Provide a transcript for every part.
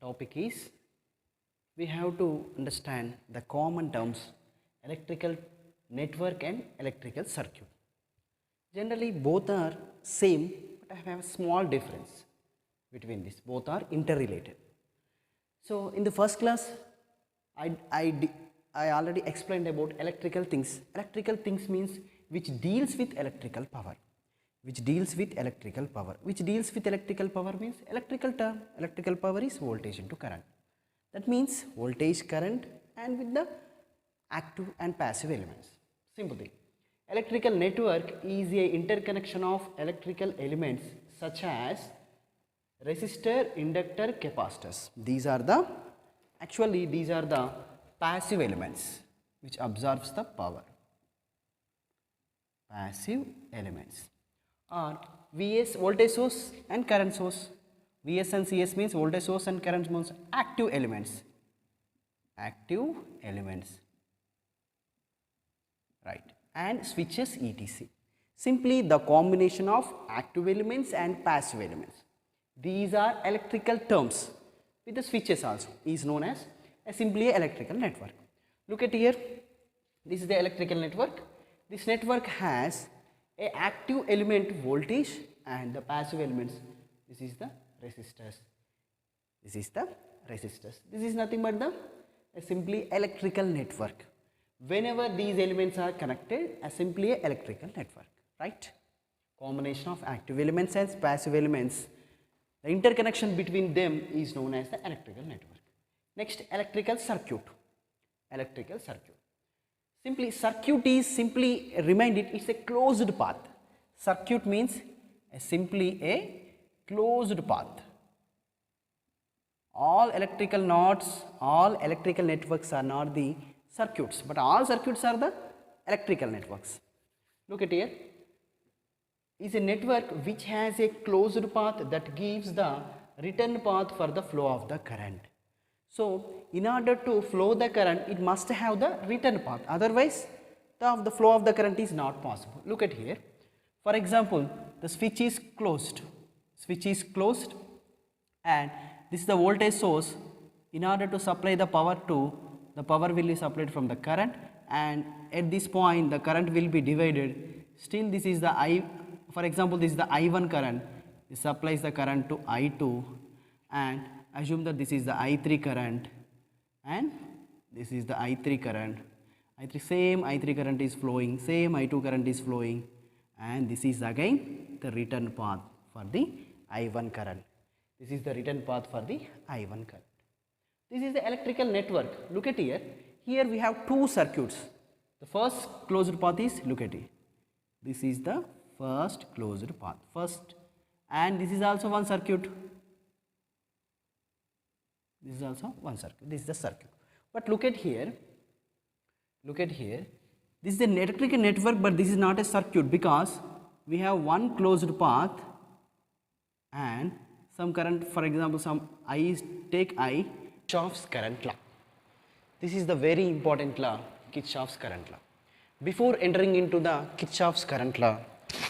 topic is we have to understand the common terms electrical network and electrical circuit. Generally both are same, but I have a small difference between this. Both are interrelated. So in the first class I already explained about electrical things. Electrical things means which deals with electrical power. Which deals with electrical power. Which deals with electrical power means electrical term. Electrical power is voltage into current. That means voltage, current, and with the active and passive elements. Simple thing. Electrical network is a interconnection of electrical elements such as resistor, inductor, capacitors. These are the passive elements which absorbs the power. Passive elements are Vs, voltage source, and current source. Vs and Cs means voltage source and current source. Active elements. Active elements. Right. And switches etc. Simply the combination of active elements and passive elements. These are electrical terms with the switches also is known as simply electrical network. Look at here, this is the electrical network. This network has a active element voltage and the passive elements. This is the resistors. This is the resistors. This is nothing but the simply electrical network. Whenever these elements are connected, simply a electrical network, right? Combination of active elements and passive elements. The interconnection between them is known as the electrical network. Next, electrical circuit. Electrical circuit. Simply, circuit is simply remind it, it's a closed path. Circuit means simply a closed path. All electrical nodes, all electrical networks are not the circuits, but all circuits are the electrical networks. Look at here. Is a network which has a closed path that gives the return path for the flow of the current. So, in order to flow the current, it must have the return path. Otherwise, the flow of the current is not possible. Look at here. For example, the switch is closed. Switch is closed, and this is the voltage source. In order to supply the power to, the power will be supplied from the current, and at this point, the current will be divided. Still, this is the I. For example, this is the I1 current. This supplies the current to I2, and assume that this is the I3 current, and this is the I3 current. Same I3 current is flowing, same I2 current is flowing, and this is again the return path for the I1 current. This is the return path for the I1 current. This is the electrical network. Look at here. Here we have two circuits. The first closed path is, look at it. This is the first closed path. First, and this is also one circuit. This is also one circuit. This is the circuit. But look at here. Look at here. This is the electrical network, but this is not a circuit because we have one closed path and some current. For example, some I take I. Kirchhoff's current law. This is the very important law, Kirchhoff's current law. Before entering into the Kirchhoff's current law,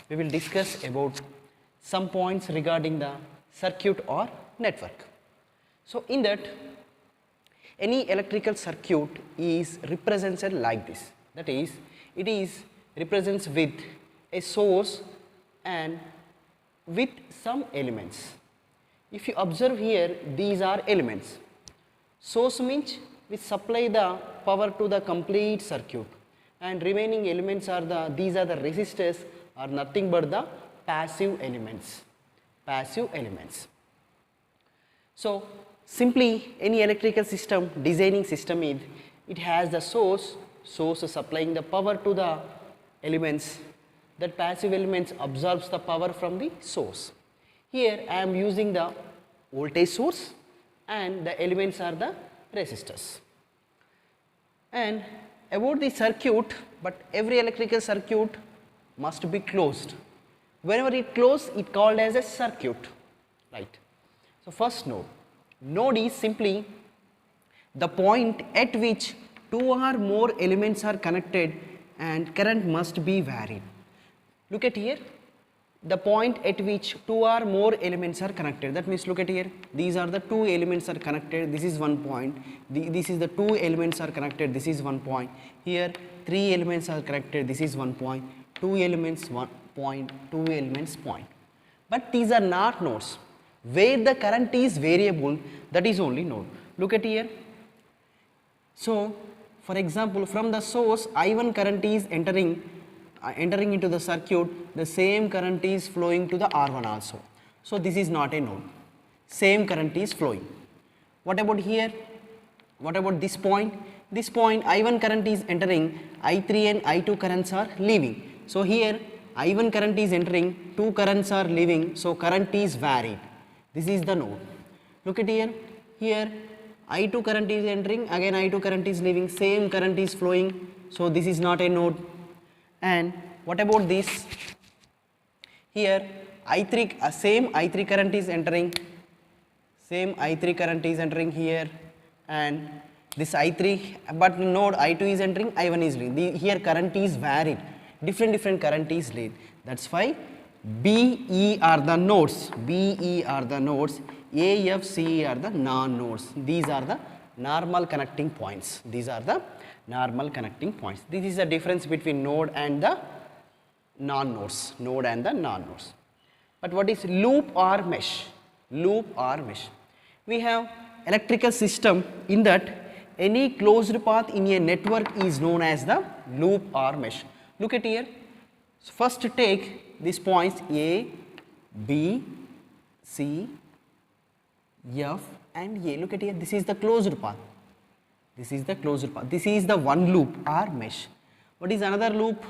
we will discuss about some points regarding the circuit or network. So in that, any electrical circuit is represented like this. That is, it is represents with a source and with some elements. If you observe here, these are elements. Source means we supply the power to the complete circuit, and remaining elements are these are the resistors, are nothing but the passive elements. Passive elements. So simply any electrical system, designing system is, it has the source supplying the power to the elements. That passive elements absorbs the power from the source. Here I am using the voltage source and the elements are the resistors. And about the circuit, but every electrical circuit must be closed. Whenever it closed, it called as a circuit, right? So first node. Node is simply the point at which two or more elements are connected and current must be varied. Look at here. the point at which two or more elements are connected. That means look at here, these are the two elements are connected, this is one point, this is the two elements are connected, this is one point, here three elements are connected, this is one point, two elements one point, two elements point. But these are not nodes. Where the current is variable, that is only node. Look at here. So for example, from the source I1 current is entering into the circuit, the same current is flowing to the R1 also. So this is not a node. Same current is flowing. What about here? What about this point? This point I1 current is entering, I3 and I2 currents are leaving. So here I1 current is entering, two currents are leaving, so current is varied. This is the node. Look at here. Here I2 current is entering, again I2 current is leaving, same current is flowing, so this is not a node. And what about this? Here I3, same I3 current is entering, same I3 current is entering here, and this I3, but node I2 is entering, I1 is leaving. Here current is varied, different current is lead. That's why B, E are the nodes, B, E are the nodes, A, F, C, E are the non-nodes. These are the normal connecting points. These are the normal connecting points. This is the difference between node and the non-nodes, node and the non-nodes. But what is loop or mesh? Loop or mesh. We have electrical system in that any closed path in a network is known as the loop or mesh. Look at here. So first take these points A, B, C, F and A. Look at here, this is the closed path. This is the closed path. This is the one loop or mesh. What is another loop?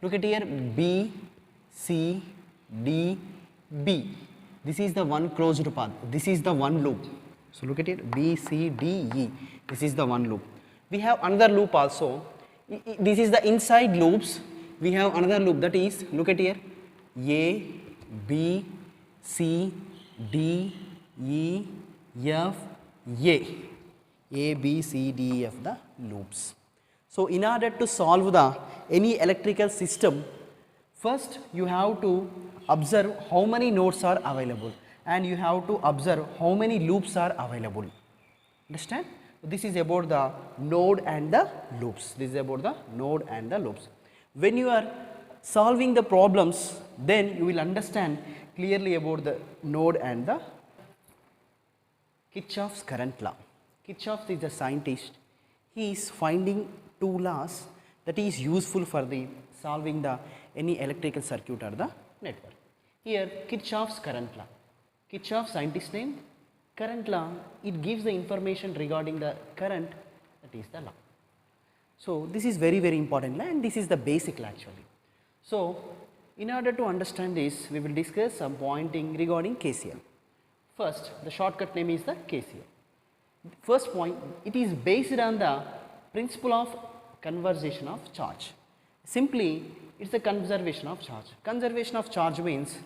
Look at here, B, C, D, B. This is the one closed path. This is the one loop. So look at here, B, C, D, E. This is the one loop. We have another loop also. This is the inside loops. We have another loop, that is, look at here, A, B, C, D, E, F, A, B, C, D, E, F, the loops. So in order to solve any electrical system, first you have to observe how many nodes are available and you have to observe how many loops are available. Understand? This is about the node and the loops. This is about the node and the loops. When you are solving the problems, then you will understand clearly about the node and the Kirchhoff's current law. Kirchhoff is a scientist. He is finding two laws that is useful for the solving any electrical circuit or the network. Here Kirchhoff's current law. Kirchhoff scientist name, current law, it gives the information regarding the current, that is the law. So this is very important and this is the basic law actually. So in order to understand this, we will discuss some pointing regarding KCL. First, the shortcut name is the KCL. First point, it is based on the principle of conservation of charge. Simply, it's a conservation of charge. Conservation of charge means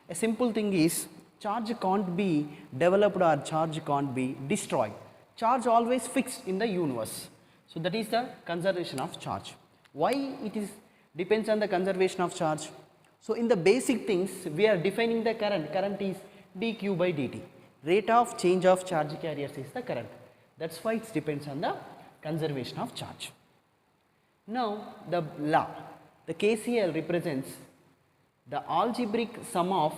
a simple thing is charge can't be developed or charge can't be destroyed. Charge always fixed in the universe. So that is the conservation of charge. Why it is depends on the conservation of charge? So in the basic things, we are defining the current. Current is dq by dt. Rate of change of charge carriers is the current. That's why it depends on the conservation of charge. Now the law, the KCL represents the algebraic sum of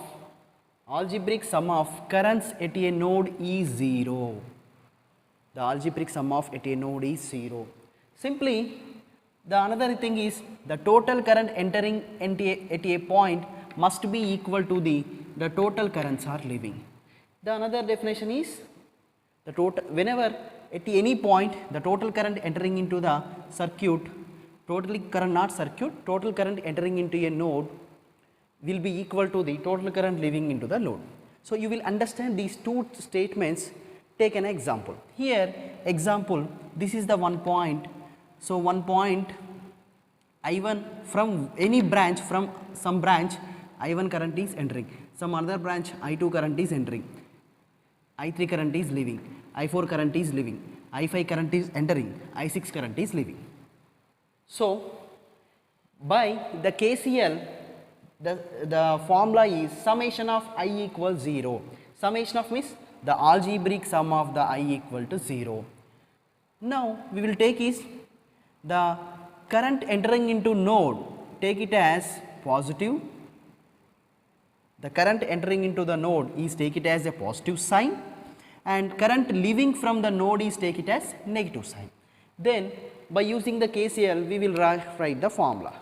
currents at a node is 0. The algebraic sum of at a node is 0. Simply, the another thing is the total current entering at a point must be equal to the total currents are leaving. The another definition is the total, whenever at any point the total current entering into the circuit, total current entering into a node will be equal to the total current leaving into the load. So you will understand these two statements. Take an example. Here example, this is the one point. So one point I1 from any branch, from some branch I1 current is entering, some other branch I2 current is entering, I3 current is leaving, I4 current is leaving, I5 current is entering, I6 current is leaving. So by the KCL, the formula is summation of I equals 0. Summation of means the algebraic sum of the I equal to 0. Now we will take is the current entering into node, take it as positive. The current entering into the node is take it as a positive sign, and current leaving from the node is take it as negative sign. Then by using the KCL we will write the formula.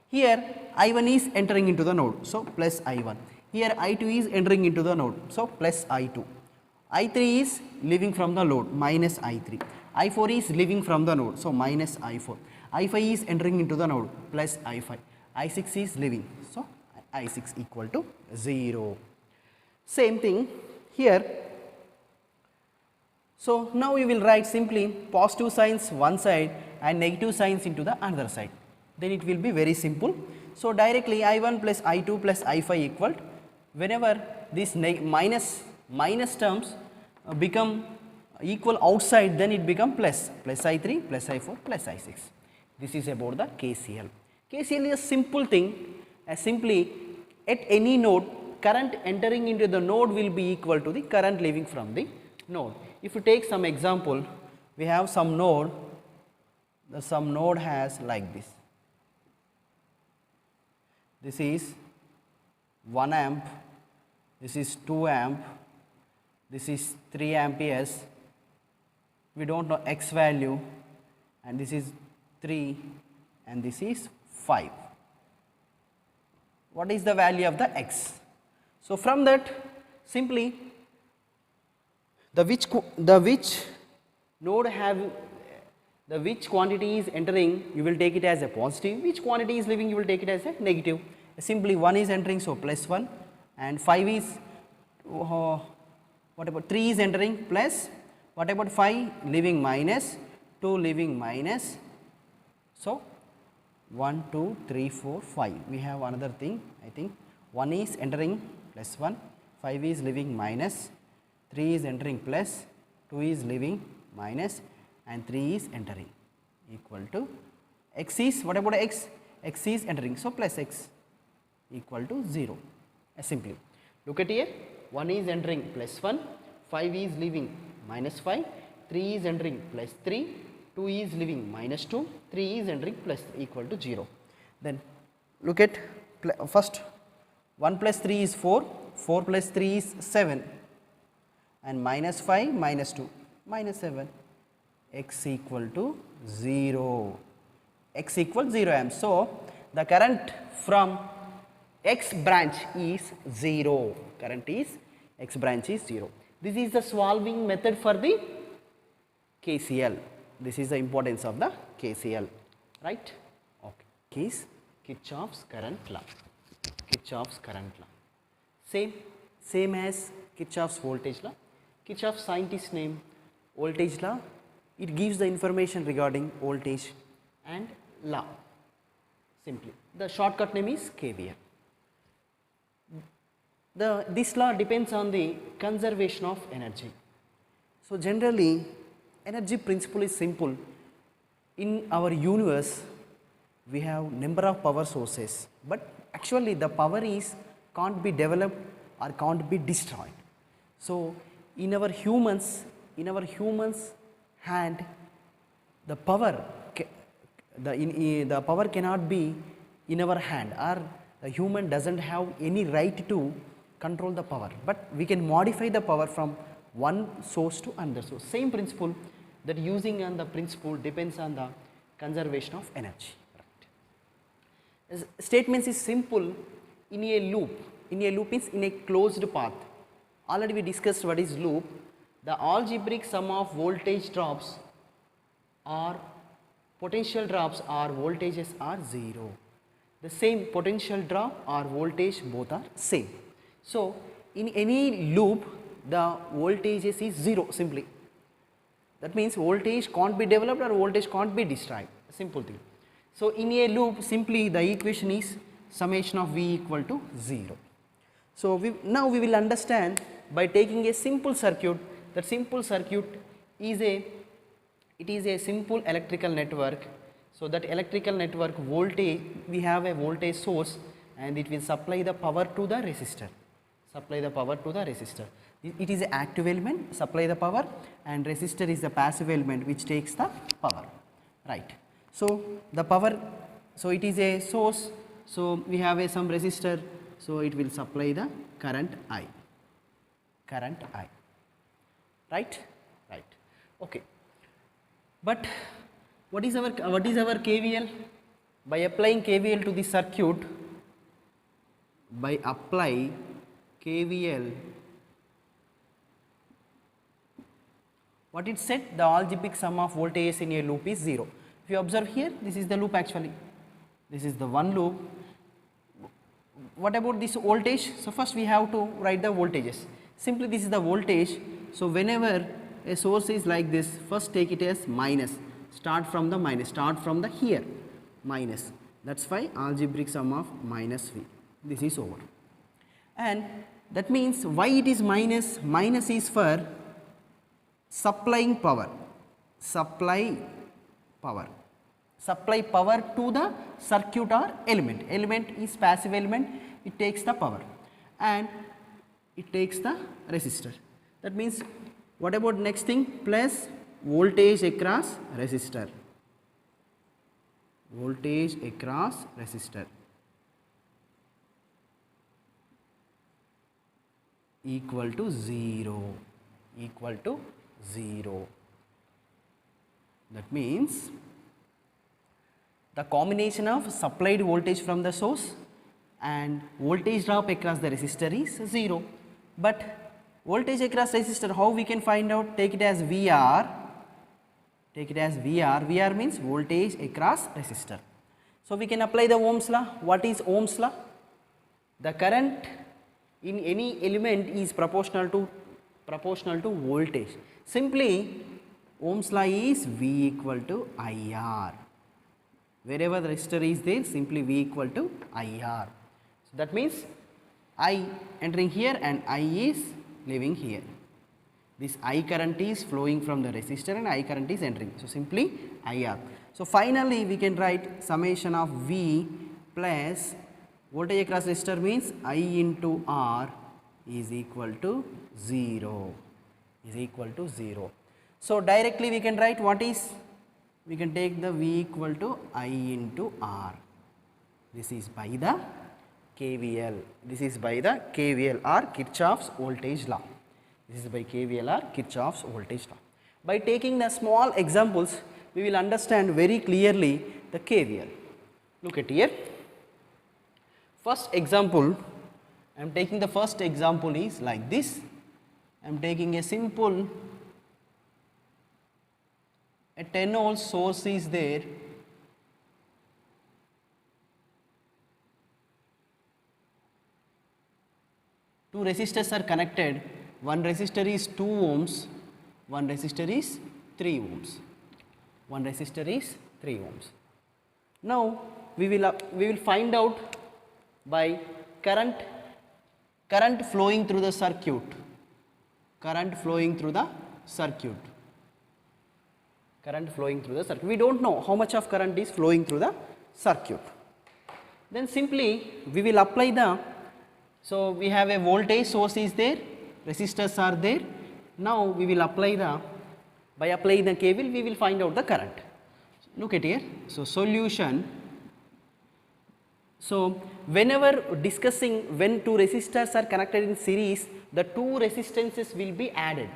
Here I1 is entering into the node, so plus I1. Here I2 is entering into the node, so plus I2. I3 is leaving from the node, minus I3. I4 is leaving from the node, so minus I4. I5 is entering into the node, plus I5. I6 is leaving, so I6 equal to 0. Same thing here. So now we will write simply positive signs one side and negative signs into the another side. Then it will be very simple. So directly I1 plus I2 plus I5 equal, whenever this minus terms become equal outside, then it become plus I3 plus I4 plus I6. This is about the KCL. KCL is a simple thing, as simply at any node current entering into the node will be equal to the current leaving from the node. If you take some example, we have some node, some node has like this. This is 1 amp, this is 2 amp, this is 3 amperes, we do not know x value, and this is 3 and this is 5. What is the value of the x? So from that simply the which node have the which quantity is entering, you will take it as a positive, which quantity is leaving, you will take it as a negative. Simply 1 is entering, so plus 1, and 5 is what about 3 is entering, plus what about 5 leaving, minus 2 leaving, minus. So 1 2 3 4 5, we have another thing, I think 1 is entering plus 1, 5 is leaving, minus 3 is entering, plus 2 is leaving, minus, and 3 is entering, equal to x is, what about x? X is entering, so plus x equal to 0. Simply look at here, 1 is entering plus 1, 5 is leaving, minus 5, 3 is entering plus 3, 2 is leaving, minus 2, 3 is entering, plus equal to 0. Then look at first 1 plus 3 is 4, 4 plus 3 is 7, and minus 5 minus 2 minus 7, x equal to 0, x equals 0 amps. So the current from x branch is 0, current is x branch is 0. This is the solving method for the KCL. This is the importance of the KCL, right? Okay. Is Kirchhoff's current law. Kirchhoff's current law. Same as Kirchhoff's voltage law. Kirchhoff's scientist name, voltage law. It gives the information regarding voltage and law. Simply, the shortcut name is KVL. This law depends on the conservation of energy. So generally, energy principle is simple. In our universe, we have number of power sources, but actually the power is can't be developed or can't be destroyed. So in our humans hand, the power the power cannot be in our hand, or the human doesn't have any right to control the power, but we can modify the power from one source to another source. Same principle, that using on the principle depends on the conservation of energy. Right. Statements is simple in a loop. In a loop means in a closed path. Already we discussed what is loop. The algebraic sum of voltage drops or potential drops or voltages are 0. The same potential drop or voltage both are same. So in any loop the voltages is 0 simply. That means voltage can't be developed or voltage can't be destroyed. Simple thing. So in a loop simply the equation is summation of V equal to 0. So now we will understand by taking a simple circuit. That simple circuit is a simple electrical network. So that electrical network voltage, we have a voltage source, and it will supply the power to the resistor. Supply the power to the resistor. It is an active element, supply the power, and resistor is the passive element which takes the power, right. So, the power, so it is a source, so we have a some resistor, so it will supply the current I, right, right, okay. But what is our KVL? By applying KVL to the circuit, by apply KVL, what it said, the algebraic sum of voltages in a loop is 0. If you observe here, this is the loop actually, this is the one loop. What about this voltage? So, first we have to write the voltages. Simply this is the voltage. So, whenever a source is like this, first take it as minus, start from the minus, start from the here minus, that is why algebraic sum of minus V, this is over. And that means why it is minus? Minus is for supplying power, supply power to the circuit or element. Element is passive element, it takes the power and it takes the resistor. That means what about next thing? Plus voltage across resistor, voltage across resistor equal to 0, equal to 0. That means the combination of supplied voltage from the source and voltage drop across the resistor is 0. But voltage across resistor, how we can find out? Take it as VR, take it as VR, VR means voltage across resistor. So, we can apply the Ohm's law. What is Ohm's law? The current in any element is proportional to voltage. Simply Ohm's law is V equal to IR. Wherever the resistor is there, simply V equal to IR. So, that means I entering here and I is leaving here. This I current is flowing from the resistor and I current is entering. So, simply IR. So, finally, we can write summation of V plus voltage across resistor means I into R is equal to 0, is equal to 0. So, directly we can write what is, we can take the V equal to I into R. This is by the KVL, this is by the KVL or Kirchhoff's voltage law. This is by KVL or Kirchhoff's voltage law. By taking the small examples, we will understand very clearly the KVL. Look at here. First example, I am taking the first example is like this. I am taking a simple, a 10 volt source is there. Two resistors are connected. One resistor is 2 ohms, one resistor is 3 ohms. One resistor is 3 ohms. Now we will find out by current flowing through the circuit, current flowing through the circuit, current flowing through the circuit. We do not know how much of current is flowing through the circuit. Then simply we will apply the, so we have a voltage source is there, resistors are there. Now we will apply the, by applying the KVL we will find out the current. Look at here. So solution. So whenever discussing when two resistors are connected in series, the two resistances will be added.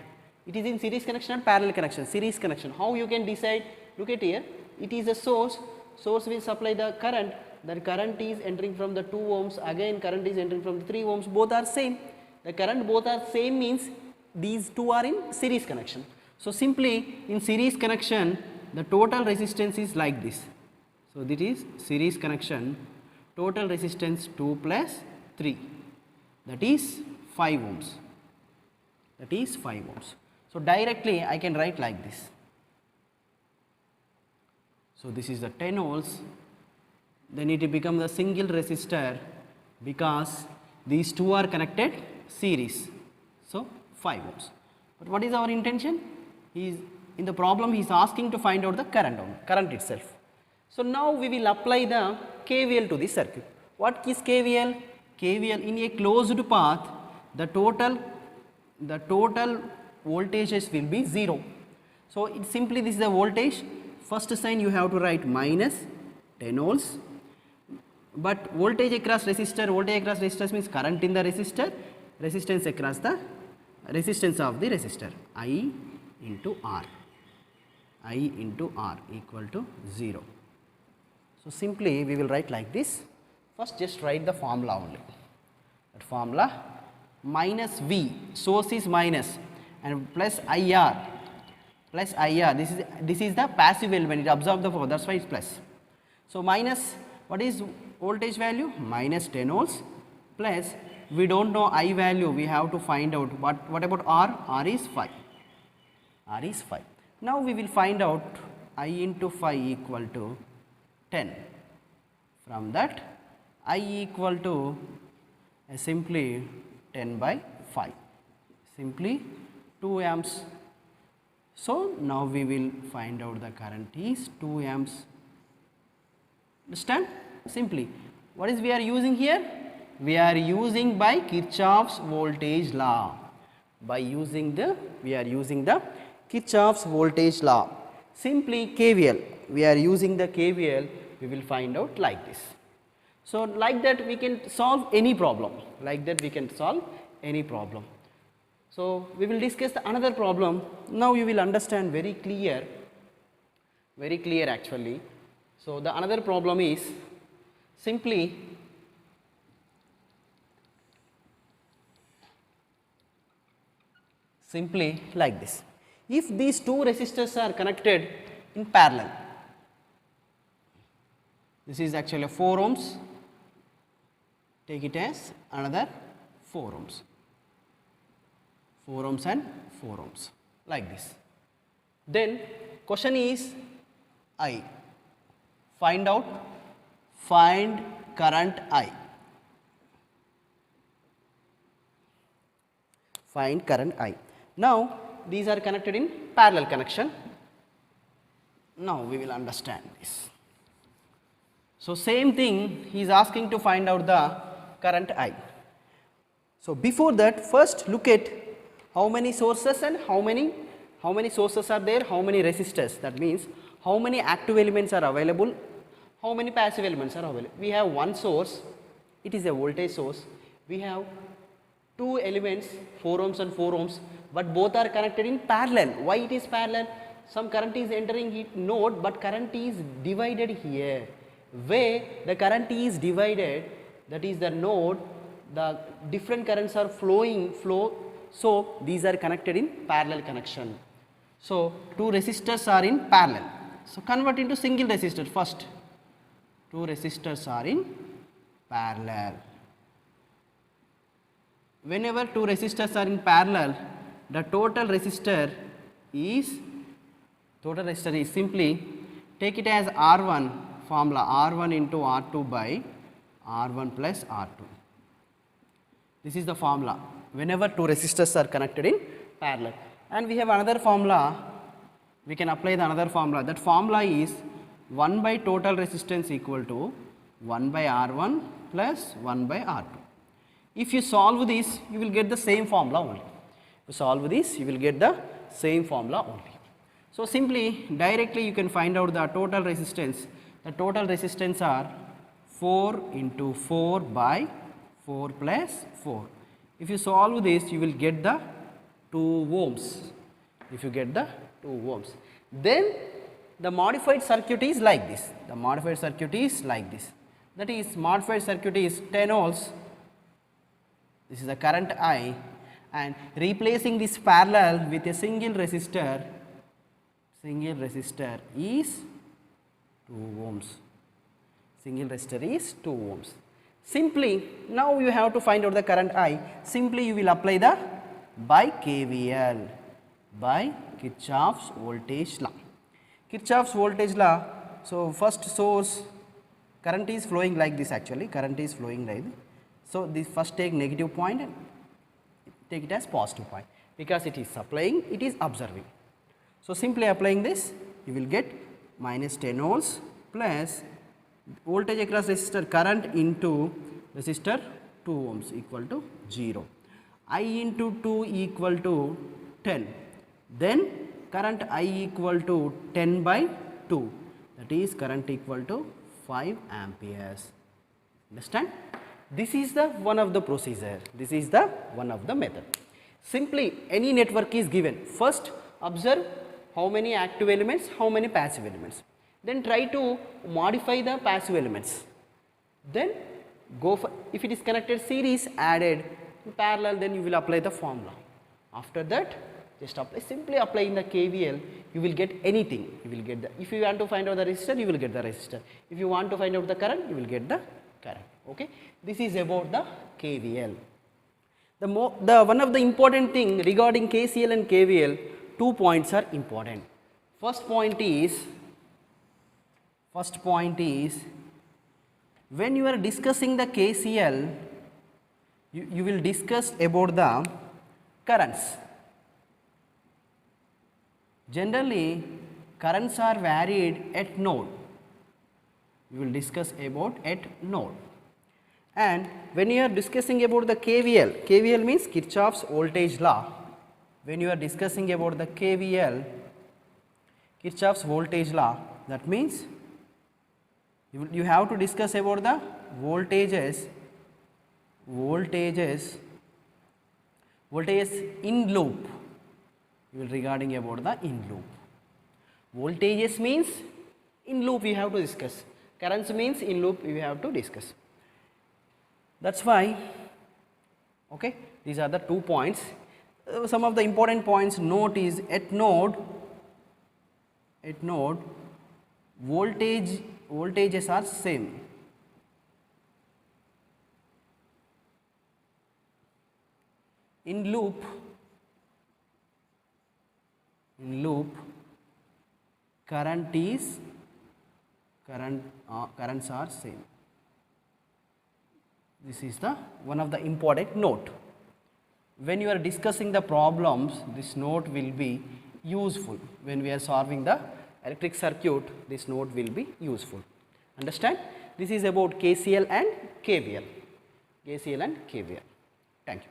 It is in series connection and parallel connection, series connection. How you can decide? Look at here, it is a source, source will supply the current, the current is entering from the 2 ohms, again current is entering from the 3 ohms, both are same. The current both are same means these two are in series connection. So simply in series connection, the total resistance is like this. So this is series connection, total resistance 2 plus 3, that is 5 ohms, that is 5 ohms. So directly I can write like this. So this is the 10 volts, then it becomes a single resistor because these two are connected series. So 5 ohms. But what is our intention? In the problem he is asking to find out the current itself. So now we will apply the KVL to the circuit. What is KVL? KVL in a closed path, the total voltages will be 0. So, it simply this is the voltage. First sign you have to write minus 10 volts, but voltage across resistor means current in the resistor, resistance across the resistance of the resistor, I into R equal to 0. So, simply we will write like this. First just write the formula only. That formula, minus V, source is minus, and plus IR, this is the passive element, it absorbs the power, that is why it is plus. So, minus, what is voltage value? Minus 10 volts, plus we do not know I value, we have to find out. What about R? R is 5. Now, we will find out I into 5 equal to 10. From that, I equal to simply 10 by 5, simply 2 amps. So, now we will find out the current is 2 amps. Understand? Simply, what is we are using here? We are using by Kirchhoff's voltage law. We are using the Kirchhoff's voltage law. Simply KVL, we are using the KVL, we will find out like this. So, like that we can solve any problem, So, we will discuss another problem. Now, you will understand very clear actually. So, the another problem is simply like this. If these two resistors are connected in parallel, this is actually 4 ohms, take it as another 4 ohms, 4 ohms and 4 ohms like this. Then question is I, find current I. Find current I. Now, these are connected in parallel connection. Now, we will understand this. So, same thing he is asking to find out the current I. So, before that, first look at how many sources and how many sources are there, how many resistors. That means how many active elements are available, how many passive elements are available. We have one source, it is a voltage source. We have two elements, 4 ohms and 4 ohms, but both are connected in parallel. Why it is parallel? Some current is entering it node, but current is divided here. Where the current is divided, that is the node, the different currents are flow. So, these are connected in parallel connection. So, two resistors are in parallel. So, convert into single resistor first. Two resistors are in parallel. Whenever two resistors are in parallel, the total resistor is simply take it as R1, formula R1 into R2 by R1 plus R2. This is the formula whenever two resistors are connected in parallel. And we have another formula, we can apply the another formula. That formula is 1 by total resistance equal to 1 by R1 plus 1 by R2. If you solve this, you will get the same formula only. If you solve this, you will get the same formula only. So, simply directly you can find out the total resistance. The total resistance are 4 into 4 by 4 plus 4. If you solve this, you will get the 2 ohms. If you get the 2 ohms, then the modified circuit is like this. The modified circuit is like this. That is, modified circuit is 10 volts. This is the current I, and replacing this parallel with a single resistor is 2 ohms. Single resistor is 2 ohms. Simply, now you have to find out the current I. Simply, you will apply the by KVL, by Kirchhoff's voltage law. Kirchhoff's voltage law. So, first source, current is flowing like this actually, current is flowing like this. So, this first take negative point and take it as positive point, because it is supplying, it is observing. So, simply applying this, you will get minus 10 volts plus voltage across resistor current into resistor 2 ohms equal to 0. I into 2 equal to 10. Then current I equal to 10 by 2, that is current equal to 5 amperes. Understand? This is the one of the procedure. This is the one of the method. Simply any network is given. First observe how many active elements, how many passive elements. Then try to modify the passive elements. Then go for, if it is connected series, added in parallel, then you will apply the formula. After that just apply, simply apply in the KVL, you will get anything. You will get the, if you want to find out the resistor, you will get the resistor. If you want to find out the current, you will get the current. Okay. This is about the KVL. The one of the important thing regarding KCL and KVL, 2 points are important. First point is when you are discussing the KCL, you will discuss about the currents. Generally currents are varied at node. You will discuss about at node. And when you are discussing about the KVL, KVL means Kirchhoff's voltage law. When you are discussing about the KVL, Kirchhoff's voltage law, that means you have to discuss about the voltages in loop. You will regarding about the in loop. Voltages means in loop we have to discuss. Currents means in loop we have to discuss. That's why, okay, these are the 2 points. Some of the important points note is at node voltages are same. In loop currents are same. This is the one of the important note. When you are discussing the problems, this note will be useful. When we are solving the electric circuit, this note will be useful. Understand? This is about KCL and KVL. Thank you.